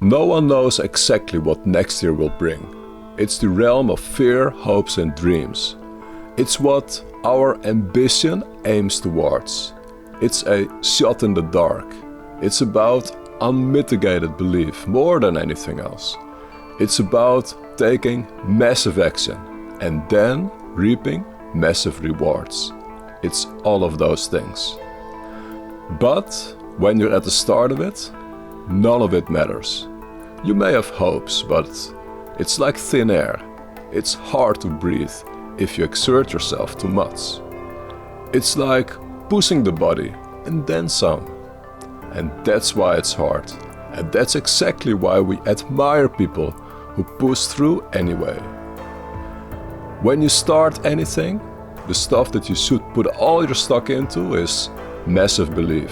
No one knows exactly what next year will bring. It's the realm of fear, hopes and dreams. It's what our ambition aims towards. It's a shot in the dark. It's about unmitigated belief more than anything else. It's about taking massive action and then reaping massive rewards. It's all of those things. But when you're at the start of it, none of it matters. You may have hopes, but it's like thin air. It's hard to breathe if you exert yourself too much. It's like pushing the body and then some. And that's why it's hard. And that's exactly why we admire people who push through anyway. When you start anything, the stuff that you should put all your stock into is massive belief.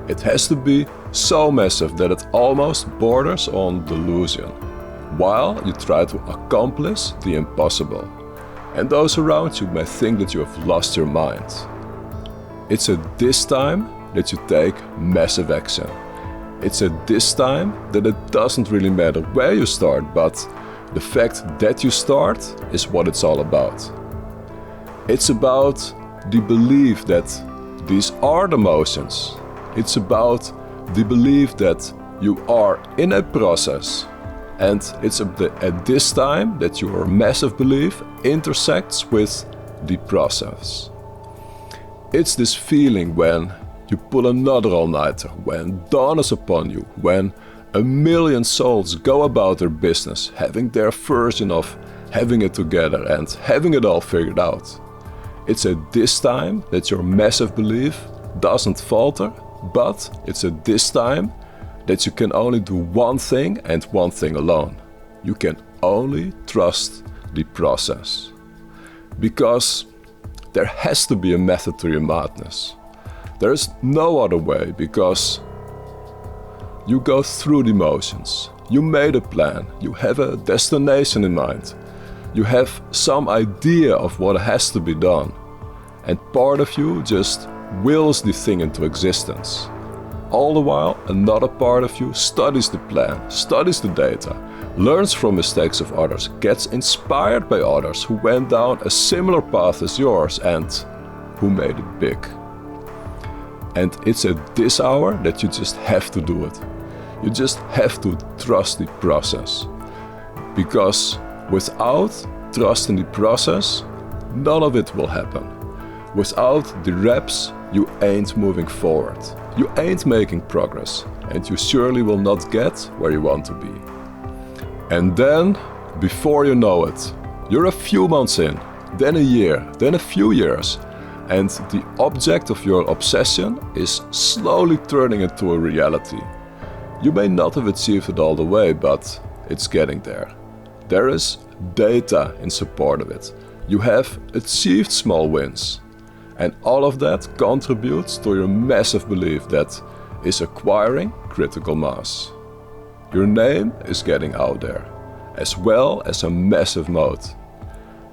It has to be so massive that it almost borders on delusion, while you try to accomplish the impossible. And those around you may think that you have lost your mind. It's at this time that you take massive action. It's at this time that it doesn't really matter where you start, but the fact that you start is what it's all about. It's about the belief that these are the motions. It's about the belief that you are in a process. And it's at this time that your massive belief intersects with the process. It's this feeling when you pull another all-nighter, when dawn is upon you, when a million souls go about their business, having their version of having it together and having it all figured out. It's at this time that your massive belief doesn't falter, but it's at this time that you can only do one thing and one thing alone. You can only trust the process. Because there has to be a method to your madness. There is no other way, because you go through the motions. You made a plan. You have a destination in mind. You have some idea of what has to be done. And part of you just wills the thing into existence. All the while, another part of you studies the plan, studies the data, learns from mistakes of others, gets inspired by others who went down a similar path as yours and who made it big. And it's at this hour that you just have to do it. You just have to trust the process. Because without trusting the process, none of it will happen. Without the reps, you ain't moving forward. You ain't making progress, and you surely will not get where you want to be. And then, before you know it, you're a few months in, then a year, then a few years, and the object of your obsession is slowly turning into a reality. You may not have achieved it all the way, but it's getting there. There is data in support of it. You have achieved small wins. And all of that contributes to your massive belief that is acquiring critical mass. Your name is getting out there, as well as a massive moat.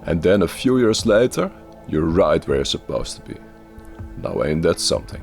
And then a few years later, you're right where you're supposed to be. Now ain't that something?